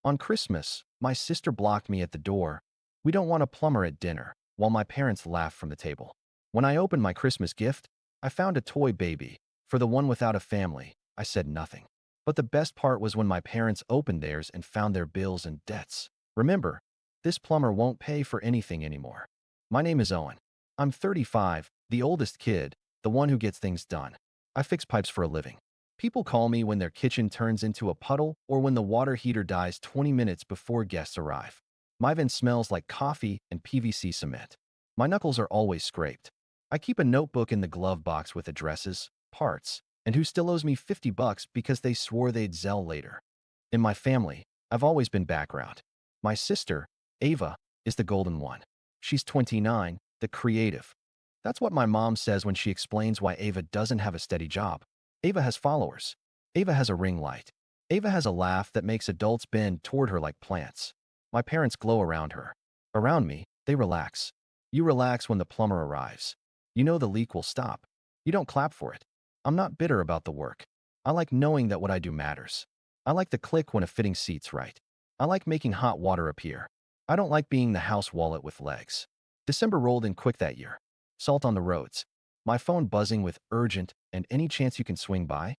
On Christmas, my sister blocked me at the door. We don't want a plumber at dinner, while my parents laughed from the table. When I opened my Christmas gift, I found a toy baby. For the one without a family, I said nothing. But the best part was when my parents opened theirs and found their bills and debts. Remember, this plumber won't pay for anything anymore. My name is Owen. I'm 35, the oldest kid, the one who gets things done. I fix pipes for a living. People call me when their kitchen turns into a puddle or when the water heater dies 20 minutes before guests arrive. My van smells like coffee and PVC cement. My knuckles are always scraped. I keep a notebook in the glove box with addresses, parts, and who still owes me $50 because they swore they'd Zelle later. In my family, I've always been background. My sister, Ava, is the golden one. She's 29, the creative. That's what my mom says when she explains why Ava doesn't have a steady job. Ava has followers. Ava has a ring light. Ava has a laugh that makes adults bend toward her like plants. My parents glow around her. Around me, they relax. You relax when the plumber arrives. You know the leak will stop. You don't clap for it. I'm not bitter about the work. I like knowing that what I do matters. I like the click when a fitting seat's right. I like making hot water appear. I don't like being the house wallet with legs. December rolled in quick that year. Salt on the roads. My phone buzzing with urgent and any chance you can swing by.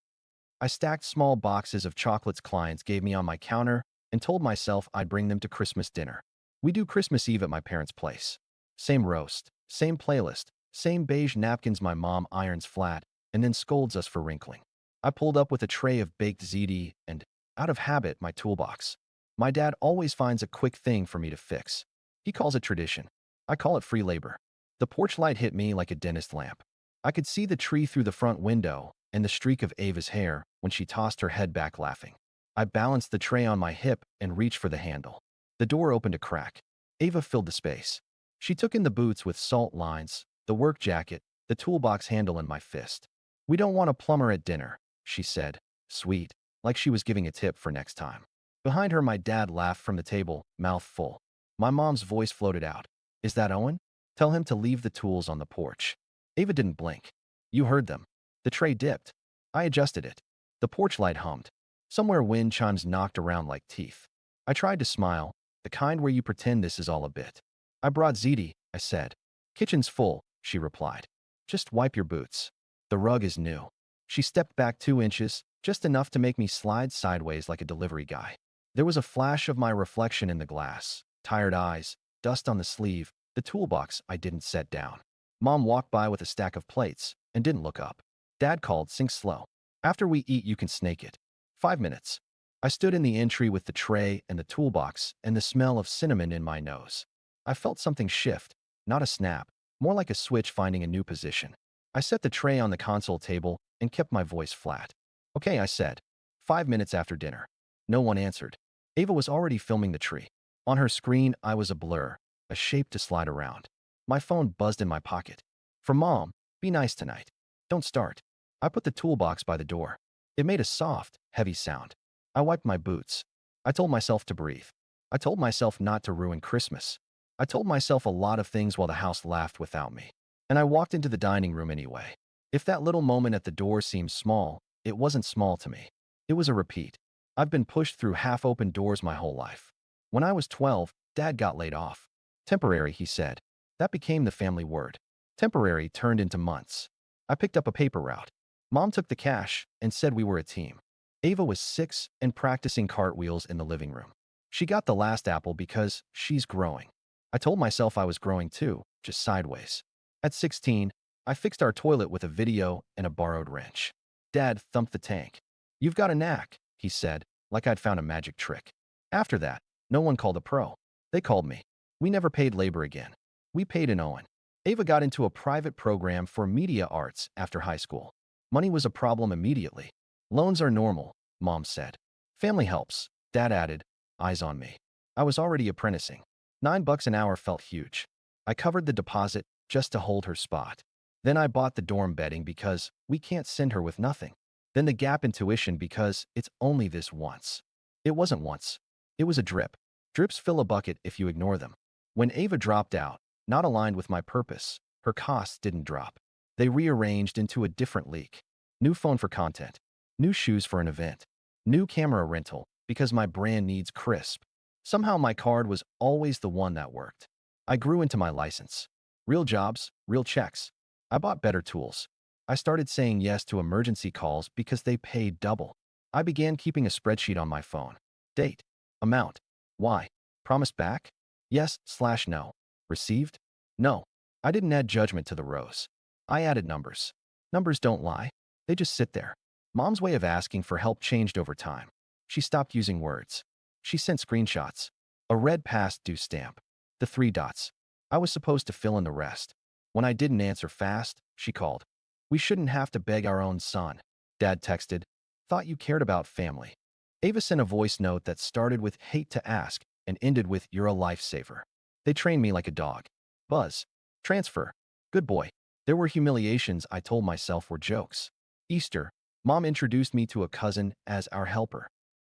I stacked small boxes of chocolates clients gave me on my counter and told myself I'd bring them to Christmas dinner. We do Christmas Eve at my parents' place. Same roast, same playlist, same beige napkins my mom irons flat and then scolds us for wrinkling. I pulled up with a tray of baked ziti and, out of habit, my toolbox. My dad always finds a quick thing for me to fix. He calls it tradition. I call it free labor. The porch light hit me like a dentist lamp. I could see the tree through the front window and the streak of Ava's hair when she tossed her head back laughing. I balanced the tray on my hip and reached for the handle. The door opened a crack. Ava filled the space. She took in the boots with salt lines, the work jacket, the toolbox handle in my fist. "We don't want a plumber at dinner," she said, sweet, like she was giving a tip for next time. Behind her, my dad laughed from the table, mouth full. My mom's voice floated out. "Is that Owen? Tell him to leave the tools on the porch." Ava didn't blink. You heard them. The tray dipped. I adjusted it. The porch light hummed. Somewhere wind chimes knocked around like teeth. I tried to smile, the kind where you pretend this is all a bit. "I brought ziti," I said. "Kitchen's full," she replied. "Just wipe your boots. The rug is new." She stepped back 2 inches, just enough to make me slide sideways like a delivery guy. There was a flash of my reflection in the glass, tired eyes, dust on the sleeve, the toolbox I didn't set down. Mom walked by with a stack of plates and didn't look up. Dad called, "Sink slow. After we eat, you can snake it." 5 minutes. I stood in the entry with the tray and the toolbox and the smell of cinnamon in my nose. I felt something shift, not a snap, more like a switch finding a new position. I set the tray on the console table and kept my voice flat. "Okay," I said. 5 minutes after dinner. No one answered. Ava was already filming the tree. On her screen, I was a blur, a shape to slide around. My phone buzzed in my pocket. "From Mom, be nice tonight. Don't start." I put the toolbox by the door. It made a soft, heavy sound. I wiped my boots. I told myself to breathe. I told myself not to ruin Christmas. I told myself a lot of things while the house laughed without me. And I walked into the dining room anyway. If that little moment at the door seemed small, it wasn't small to me. It was a repeat. I've been pushed through half-open doors my whole life. When I was 12, Dad got laid off. "Temporary," he said. That became the family word. Temporary turned into months. I picked up a paper route. Mom took the cash and said we were a team. Ava was 6 and practicing cartwheels in the living room. She got the last apple because she's growing. I told myself I was growing too, just sideways. At 16, I fixed our toilet with a video and a borrowed wrench. Dad thumped the tank. "You've got a knack," he said, like I'd found a magic trick. After that, no one called a pro. They called me. We never paid labor again. We paid in Owen. Ava got into a private program for media arts after high school. Money was a problem immediately. "Loans are normal," Mom said. "Family helps," Dad added, eyes on me. I was already apprenticing. $9 an hour felt huge. I covered the deposit just to hold her spot. Then I bought the dorm bedding because we can't send her with nothing. Then the gap in tuition because it's only this once. It wasn't once. It was a drip. Drips fill a bucket if you ignore them. When Ava dropped out, not aligned with my purpose, her costs didn't drop. They rearranged into a different leak. New phone for content. New shoes for an event. New camera rental. because my brand needs crisp. Somehow my card was always the one that worked. I grew into my license. Real jobs, real checks. I bought better tools. I started saying yes to emergency calls because they paid double. I began keeping a spreadsheet on my phone. Date. Amount. Why? Promised back? Yes/no. Received? No. I didn't add judgment to the rows. I added numbers. Numbers don't lie. They just sit there. Mom's way of asking for help changed over time. She stopped using words. She sent screenshots. A red past due stamp. The 3 dots. I was supposed to fill in the rest. When I didn't answer fast, she called. We shouldn't have to beg our own son. Dad texted. Thought you cared about family. Ava sent a voice note that started with hate to ask and ended with you're a lifesaver. They trained me like a dog. Buzz. Transfer. Good boy. There were humiliations I told myself were jokes. Easter. Mom introduced me to a cousin as our helper.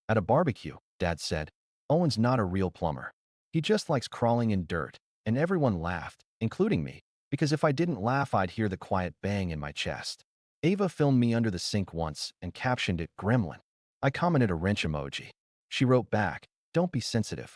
At a barbecue, Dad said, Owen's not a real plumber. He just likes crawling in dirt, and everyone laughed, including me, because if I didn't laugh I'd hear the quiet bang in my chest. Ava filmed me under the sink once and captioned it Gremlin. I commented a wrench emoji. She wrote back, don't be sensitive.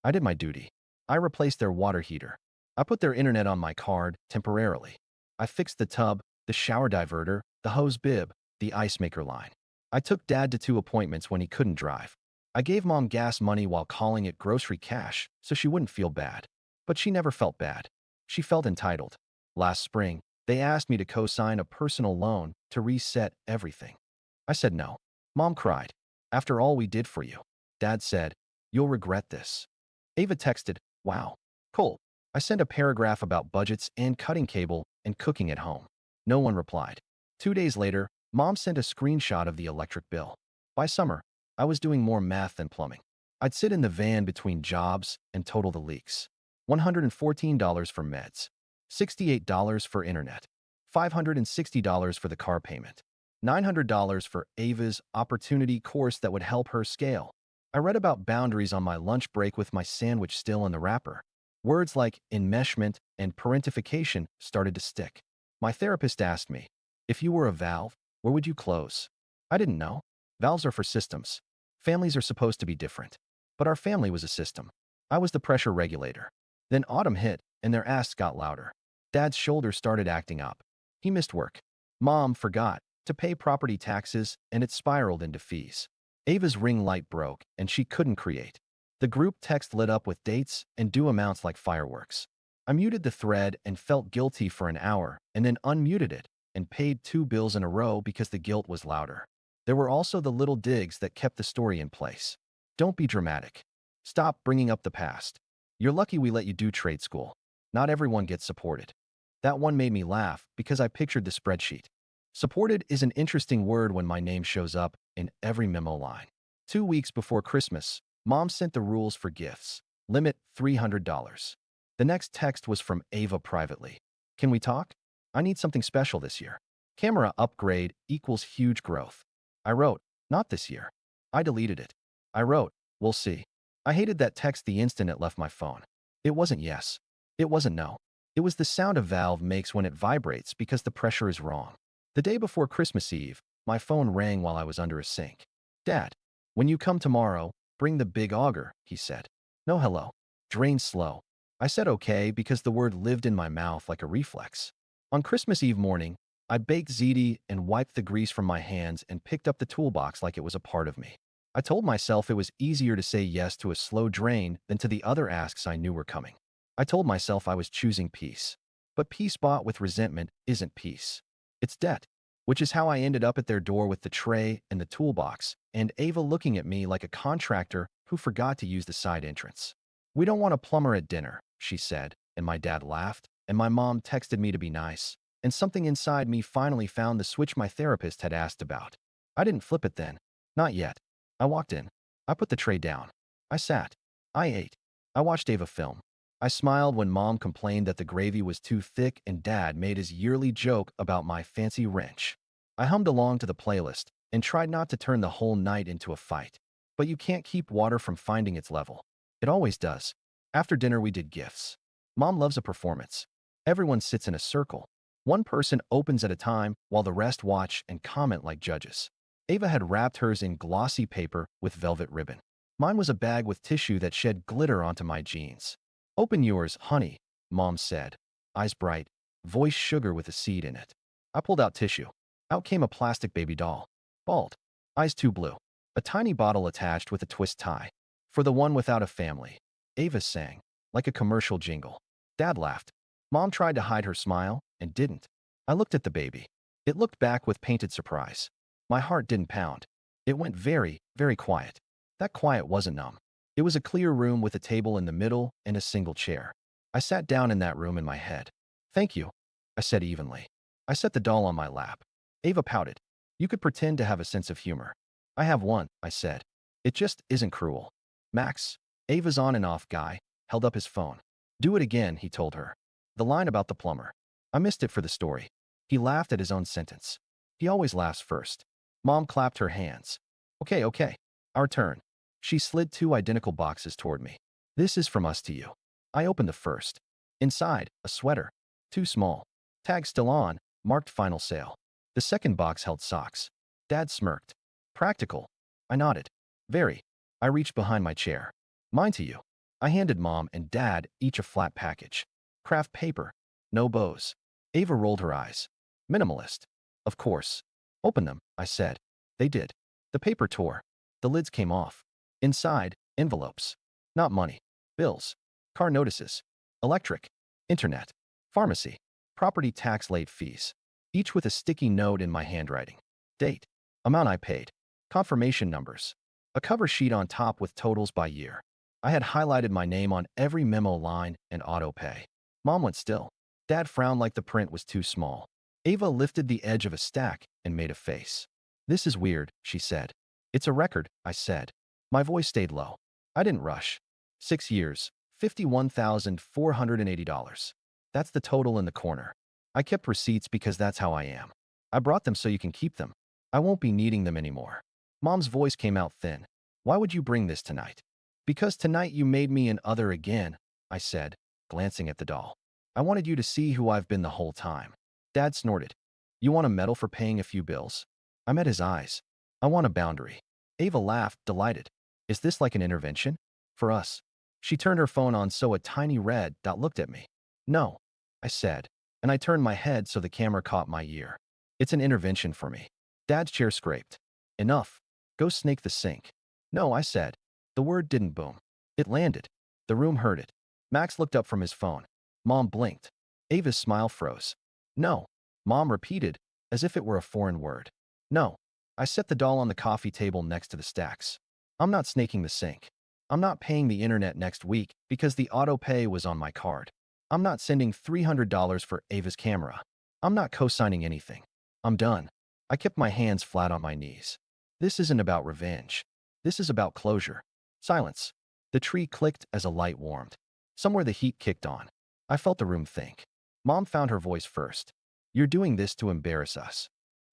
I did my duty. I replaced their water heater. I put their internet on my card temporarily. I fixed the tub, the shower diverter, the hose bib, the ice maker line. I took Dad to 2 appointments when he couldn't drive. I gave Mom gas money while calling it grocery cash so she wouldn't feel bad. But she never felt bad. She felt entitled. Last spring, they asked me to co-sign a personal loan to reset everything. I said no. Mom cried. After all we did for you. Dad said, you'll regret this. Ava texted, wow. Cool. I sent a paragraph about budgets and cutting cable and cooking at home. No one replied. 2 days later, Mom sent a screenshot of the electric bill. By summer, I was doing more math than plumbing. I'd sit in the van between jobs and total the leaks. $114 for meds, $68 for internet, $560 for the car payment, $900 for Ava's opportunity course that would help her scale. I read about boundaries on my lunch break with my sandwich still in the wrapper. Words like enmeshment and parentification started to stick. My therapist asked me, if you were a valve, where would you close? I didn't know. Valves are for systems. Families are supposed to be different. But our family was a system. I was the pressure regulator. Then autumn hit, and their asks got louder. Dad's shoulder started acting up. He missed work. Mom forgot to pay property taxes, and it spiraled into fees. Ava's ring light broke, and she couldn't create. The group text lit up with dates and due amounts like fireworks. I muted the thread and felt guilty for an hour, and then unmuted it and paid 2 bills in a row because the guilt was louder. There were also the little digs that kept the story in place. Don't be dramatic. Stop bringing up the past. You're lucky we let you do trade school. Not everyone gets supported. That one made me laugh because I pictured the spreadsheet. Supported is an interesting word when my name shows up in every memo line. 2 weeks before Christmas, Mom sent the rules for gifts. Limit $300. The next text was from Ava privately. Can we talk? I need something special this year. Camera upgrade equals huge growth. I wrote, not this year. I deleted it. I wrote, we'll see. I hated that text the instant it left my phone. It wasn't yes. It wasn't no. It was the sound a valve makes when it vibrates because the pressure is wrong. The day before Christmas Eve, my phone rang while I was under a sink. Dad, when you come tomorrow, bring the big auger, he said. No hello. Drain slow. I said okay because the word lived in my mouth like a reflex. On Christmas Eve morning, I baked ziti and wiped the grease from my hands and picked up the toolbox like it was a part of me. I told myself it was easier to say yes to a slow drain than to the other asks I knew were coming. I told myself I was choosing peace. But peace bought with resentment isn't peace. It's debt, which is how I ended up at their door with the tray and the toolbox, and Ava looking at me like a contractor who forgot to use the side entrance. We don't want a plumber at dinner, she said, and my dad laughed, and my mom texted me to be nice, and something inside me finally found the switch my therapist had asked about. I didn't flip it then. Not yet. I walked in. I put the tray down. I sat. I ate. I watched Ava film. I smiled when Mom complained that the gravy was too thick and Dad made his yearly joke about my fancy wrench. I hummed along to the playlist and tried not to turn the whole night into a fight. But you can't keep water from finding its level. It always does. After dinner we did gifts. Mom loves a performance. Everyone sits in a circle. One person opens at a time while the rest watch and comment like judges. Ava had wrapped hers in glossy paper with velvet ribbon. Mine was a bag with tissue that shed glitter onto my jeans. "Open yours, honey," Mom said. Eyes bright, voice sugar with a seed in it. I pulled out tissue. Out came a plastic baby doll. Bald. Eyes too blue. A tiny bottle attached with a twist tie. "For the one without a family," Ava sang, like a commercial jingle. Dad laughed. Mom tried to hide her smile and didn't. I looked at the baby. It looked back with painted surprise. My heart didn't pound. It went very, very quiet. That quiet wasn't numb. It was a clear room with a table in the middle and a single chair. I sat down in that room in my head. "Thank you," I said evenly. I set the doll on my lap. Ava pouted. "You could pretend to have a sense of humor." "I have one," I said. "It just isn't cruel." Max, Ava's on and off guy, held up his phone. "Do it again," he told her. The line about the plumber. I missed it for the story. He laughed at his own sentence. He always laughs first. Mom clapped her hands. Okay, okay. Our turn." She slid 2 identical boxes toward me. "This is from us to you." I opened the first. Inside, a sweater. Too small. Tag still on, marked final sale. The second box held socks. Dad smirked. "Practical." I nodded. "Very." I reached behind my chair. "Mine to you." I handed Mom and Dad each a flat package. Craft paper. No bows. Ava rolled her eyes. "Minimalist." "Of course." "Open them," I said. They did. The paper tore. The lids came off. Inside, envelopes. Not money. Bills. Car notices. Electric. Internet. Pharmacy. Property tax late fees. Each with a sticky note in my handwriting. Date. Amount I paid. Confirmation numbers. A cover sheet on top with totals by year. I had highlighted my name on every memo line and auto pay. Mom went still. Dad frowned like the print was too small. Ava lifted the edge of a stack and made a face. "This is weird," she said. "It's a record," I said. My voice stayed low. I didn't rush. 6 years, $51,480. That's the total in the corner. I kept receipts because that's how I am. I brought them so you can keep them. I won't be needing them anymore. Mom's voice came out thin. "Why would you bring this tonight?" "Because tonight you made me an other again," I said, glancing at the doll. "I wanted you to see who I've been the whole time." Dad snorted. "You want a medal for paying a few bills?" I met his eyes. "I want a boundary." Ava laughed, delighted. "Is this like an intervention?" "For us." She turned her phone on so a tiny red dot looked at me. "No," I said, and I turned my head so the camera caught my ear. "It's an intervention for me." Dad's chair scraped. "Enough. Go snake the sink." "No," I said. The word didn't boom. It landed. The room heard it. Max looked up from his phone. Mom blinked. Ava's smile froze. "No." Mom repeated, as if it were a foreign word. "No." I set the doll on the coffee table next to the stacks. "I'm not snaking the sink. I'm not paying the internet next week because the auto pay was on my card. I'm not sending $300 for Ava's camera. I'm not co-signing anything. I'm done." I kept my hands flat on my knees. This isn't about revenge. This is about closure. Silence. The tree clicked as a light warmed. Somewhere the heat kicked on. I felt the room think. Mom found her voice first. "You're doing this to embarrass us."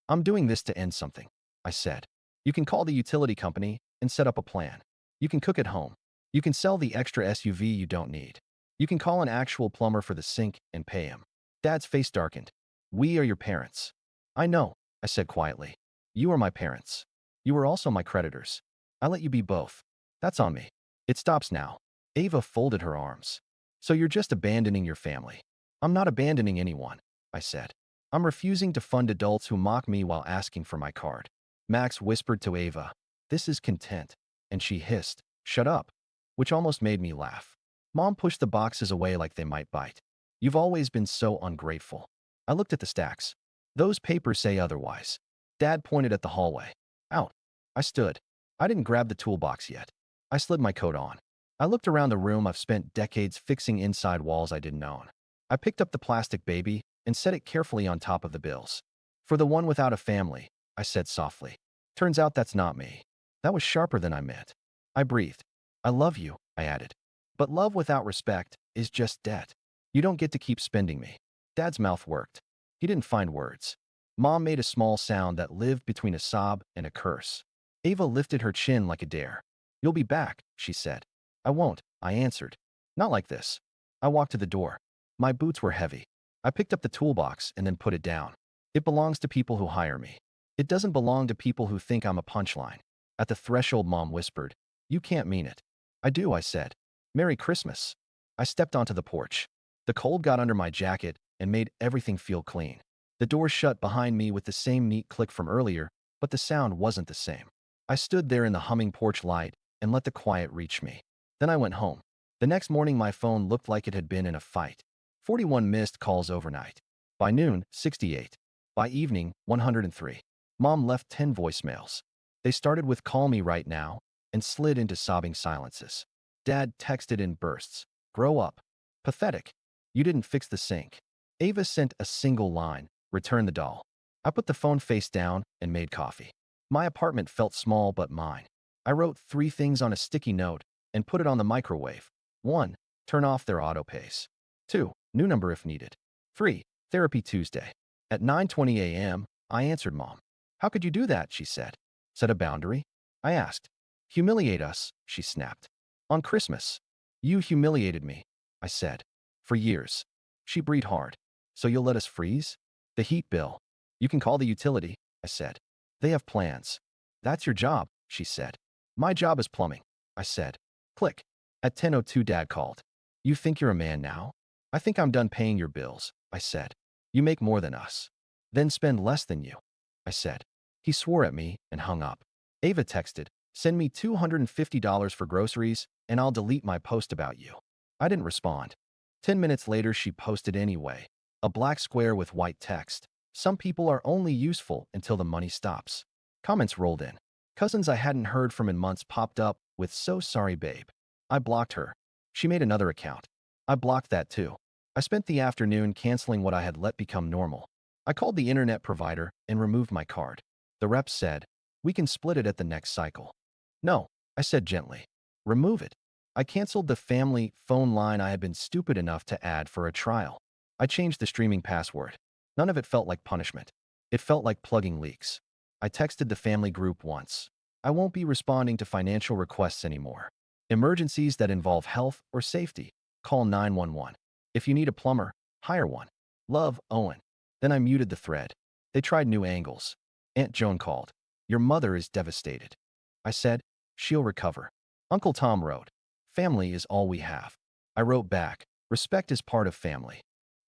"I'm doing this to end something," I said. "You can call the utility company and set up a plan. You can cook at home. You can sell the extra SUV you don't need. You can call an actual plumber for the sink and pay him." Dad's face darkened. "We are your parents." "I know," I said quietly. "You are my parents. You are also my creditors. I let you be both. That's on me. It stops now." Ava folded her arms. "So you're just abandoning your family." "I'm not abandoning anyone," I said. "I'm refusing to fund adults who mock me while asking for my card." Max whispered to Ava, "This is content." And she hissed, "Shut up," which almost made me laugh. Mom pushed the boxes away like they might bite. "You've always been so ungrateful." I looked at the stacks. "Those papers say otherwise." Dad pointed at the hallway. "Out." I stood. I didn't grab the toolbox yet. I slid my coat on. I looked around the room I've spent decades fixing inside walls I didn't own. I picked up the plastic baby and set it carefully on top of the bills. "For the one without a family," I said softly. "Turns out that's not me." That was sharper than I meant. I breathed. "I love you," I added. "But love without respect is just debt. You don't get to keep spending me." Dad's mouth worked. He didn't find words. Mom made a small sound that lived between a sob and a curse. Ava lifted her chin like a dare. "You'll be back," she said. "I won't," I answered. "Not like this." I walked to the door. My boots were heavy. I picked up the toolbox and then put it down. "It belongs to people who hire me." It doesn't belong to people who think I'm a punchline. At the threshold, Mom whispered, "You can't mean it." "I do," I said. "Merry Christmas." I stepped onto the porch. The cold got under my jacket and made everything feel clean. The door shut behind me with the same neat click from earlier, but the sound wasn't the same. I stood there in the humming porch light and let the quiet reach me. Then I went home. The next morning, my phone looked like it had been in a fight. 41 missed calls overnight. By noon, 68. By evening, 103. Mom left 10 voicemails. They started with "call me right now" and slid into sobbing silences. Dad texted in bursts. "Grow up." Pathetic. "You didn't fix the sink." Ava sent a single line. "Return the doll." I put the phone face down and made coffee. My apartment felt small but mine. I wrote 3 things on a sticky note and put it on the microwave. 1. Turn off their autopays. 2. New number if needed. 3. Therapy Tuesday. At 9:20 a.m., I answered Mom. "How could you do that?" she said. "Set a boundary?" I asked. "Humiliate us," she snapped. "On Christmas." "You humiliated me," I said. "For years." She breathed hard. "So you'll let us freeze?" "The heat bill." "You can call the utility," I said. "They have plans." "That's your job," she said. "My job is plumbing," I said. Click. At 10:02, Dad called. "You think you're a man now?" "I think I'm done paying your bills," I said. "You make more than us." "Then spend less than you," I said. He swore at me and hung up. Ava texted, "Send me $250 for groceries, and I'll delete my post about you." I didn't respond. 10 minutes later, she posted anyway. A black square with white text. "Some people are only useful until the money stops." Comments rolled in. Cousins I hadn't heard from in months popped up with "So sorry, babe." I blocked her. She made another account. I blocked that too. I spent the afternoon canceling what I had let become normal. I called the internet provider and removed my card. The rep said, "We can split it at the next cycle." "No," I said gently. "Remove it." I canceled the family phone line I had been stupid enough to add for a trial. I changed the streaming password. None of it felt like punishment. It felt like plugging leaks. I texted the family group once. "I won't be responding to financial requests anymore. Emergencies that involve health or safety, call 911. If you need a plumber, hire one. Love, Owen." Then I muted the thread. They tried new angles. Aunt Joan called. "Your mother is devastated." I said, "She'll recover." Uncle Tom wrote, "Family is all we have." I wrote back, "Respect is part of family."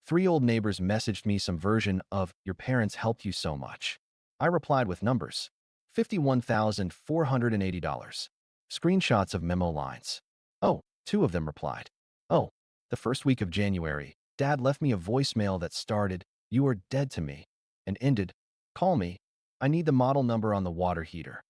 3 old neighbors messaged me some version of, "Your parents helped you so much." I replied with numbers. $51,480. Screenshots of memo lines. "Oh," 2 of them replied. "Oh, the first week of January, Dad left me a voicemail that started, 'You are dead to me,' and ended, 'Call me. I need the model number on the water heater.'"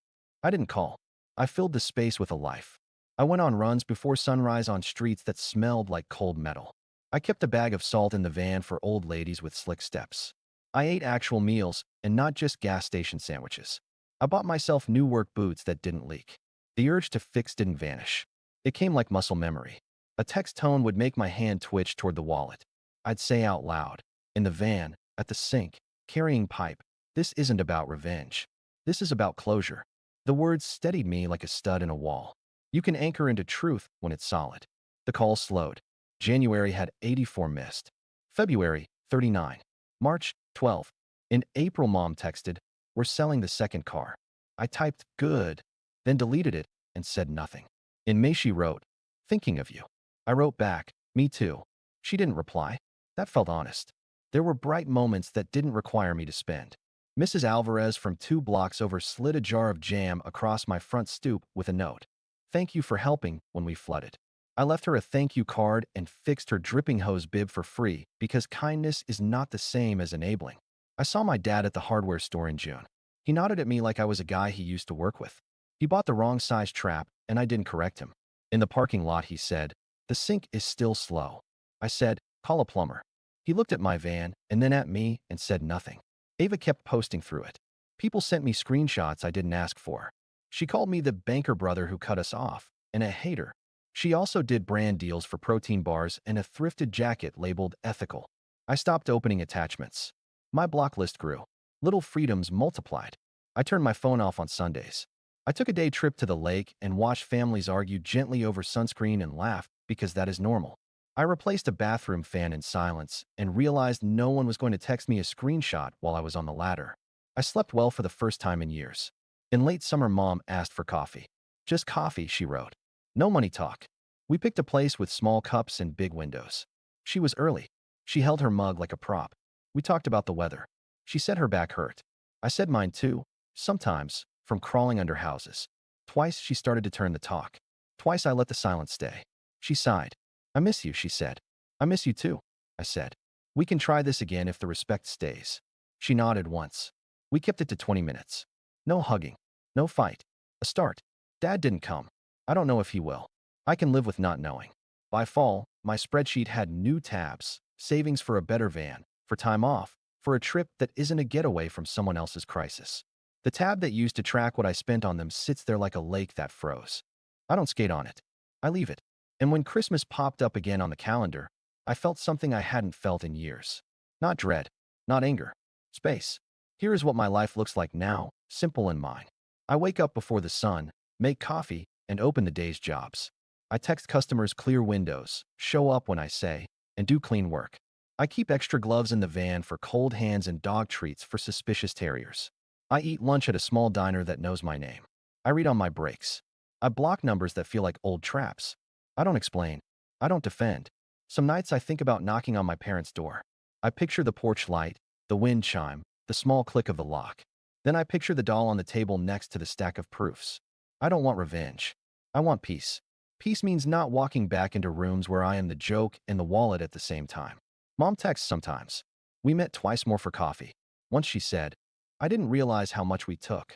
I didn't call. I filled the space with a life. I went on runs before sunrise on streets that smelled like cold metal. I kept a bag of salt in the van for old ladies with slick steps. I ate actual meals and not just gas station sandwiches. I bought myself new work boots that didn't leak. The urge to fix didn't vanish. It came like muscle memory. A text tone would make my hand twitch toward the wallet. I'd say out loud, in the van, at the sink, carrying pipe, "This isn't about revenge. This is about closure." The words steadied me like a stud in a wall. You can anchor into truth when it's solid. The call slowed. January had 84 missed. February, 39. March, 12. In April, Mom texted, "We're selling the second car." I typed, "Good," then deleted it and said nothing. In May, she wrote, "Thinking of you." I wrote back, "Me too." She didn't reply. That felt honest. There were bright moments that didn't require me to spend. Mrs. Alvarez from 2 blocks over slid a jar of jam across my front stoop with a note. "Thank you for helping when we flooded." I left her a thank you card and fixed her dripping hose bib for free because kindness is not the same as enabling. I saw my dad at the hardware store in June. He nodded at me like I was a guy he used to work with. He bought the wrong size trap, and I didn't correct him. In the parking lot, he said, "The sink is still slow." I said, "Call a plumber." He looked at my van and then at me and said nothing. Ava kept posting through it. People sent me screenshots I didn't ask for. She called me the banker brother who cut us off, and a hater. She also did brand deals for protein bars and a thrifted jacket labeled ethical. I stopped opening attachments. My block list grew. Little freedoms multiplied. I turned my phone off on Sundays. I took a day trip to the lake and watched families argue gently over sunscreen and laugh because that is normal. I replaced a bathroom fan in silence and realized no one was going to text me a screenshot while I was on the ladder. I slept well for the first time in years. In late summer, Mom asked for coffee. Just coffee, she wrote. No money talk. We picked a place with small cups and big windows. She was early. She held her mug like a prop. We talked about the weather. She said her back hurt. I said mine too, sometimes, from crawling under houses. Twice she started to turn the talk. Twice I let the silence stay. She sighed. I miss you, she said. I miss you too, I said. We can try this again if the respect stays. She nodded once. We kept it to 20 minutes. No hugging. No fight. A start. Dad didn't come. I don't know if he will. I can live with not knowing. By fall, my spreadsheet had new tabs, savings for a better van, for time off, for a trip that isn't a getaway from someone else's crisis. The tab that used to track what I spent on them sits there like a lake that froze. I don't skate on it. I leave it. And when Christmas popped up again on the calendar, I felt something I hadn't felt in years. Not dread, not anger. Space. Here is what my life looks like now, simple and mine. I wake up before the sun, make coffee, and open the day's jobs. I text customers clear windows, show up when I say, and do clean work. I keep extra gloves in the van for cold hands and dog treats for suspicious terriers. I eat lunch at a small diner that knows my name. I read on my breaks. I block numbers that feel like old traps. I don't explain. I don't defend. Some nights I think about knocking on my parents' door. I picture the porch light, the wind chime, the small click of the lock. Then I picture the doll on the table next to the stack of proofs. I don't want revenge. I want peace. Peace means not walking back into rooms where I am the joke and the wallet at the same time. Mom texts sometimes. We met twice more for coffee. Once she said, I didn't realize how much we took.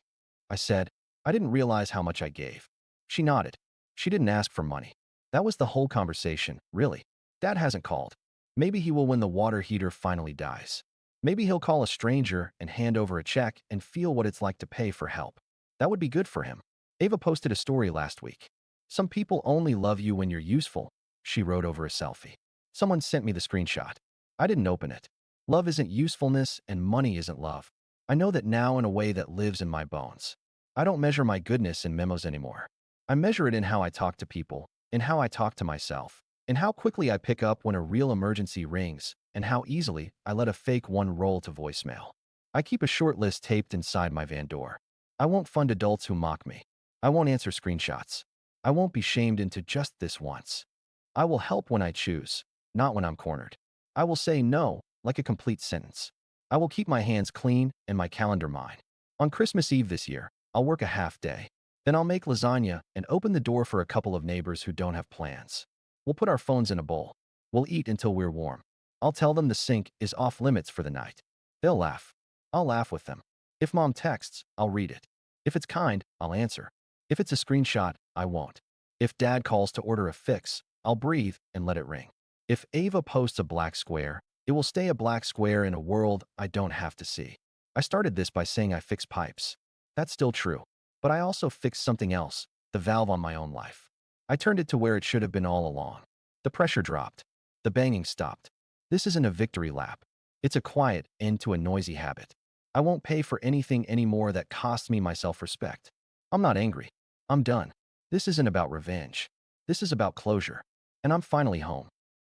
I said, I didn't realize how much I gave. She nodded. She didn't ask for money. That was the whole conversation, really. Dad hasn't called. Maybe he will when the water heater finally dies. Maybe he'll call a stranger and hand over a check and feel what it's like to pay for help. That would be good for him. Ava posted a story last week. Some people only love you when you're useful, she wrote over a selfie. Someone sent me the screenshot. I didn't open it. Love isn't usefulness and money isn't love. I know that now in a way that lives in my bones. I don't measure my goodness in memos anymore. I measure it in how I talk to people, in how I talk to myself, in how quickly I pick up when a real emergency rings, and how easily I let a fake one roll to voicemail. I keep a short list taped inside my van door. I won't fund adults who mock me. I won't answer screenshots. I won't be shamed into just this once. I will help when I choose, not when I'm cornered. I will say no, like a complete sentence. I will keep my hands clean and my calendar mine. On Christmas Eve this year, I'll work a half day. Then I'll make lasagna and open the door for a couple of neighbors who don't have plans. We'll put our phones in a bowl. We'll eat until we're warm. I'll tell them the sink is off limits for the night. They'll laugh. I'll laugh with them. If Mom texts, I'll read it. If it's kind, I'll answer. If it's a screenshot, I won't. If Dad calls to order a fix, I'll breathe and let it ring. If Ava posts a black square, it will stay a black square in a world I don't have to see. I started this by saying I fix pipes. That's still true. But I also fixed something else, the valve on my own life. I turned it to where it should have been all along. The pressure dropped. The banging stopped. This isn't a victory lap. It's a quiet end to a noisy habit. I won't pay for anything anymore that costs me my self-respect. I'm not angry. I'm done. This isn't about revenge. This is about closure. And I'm finally home.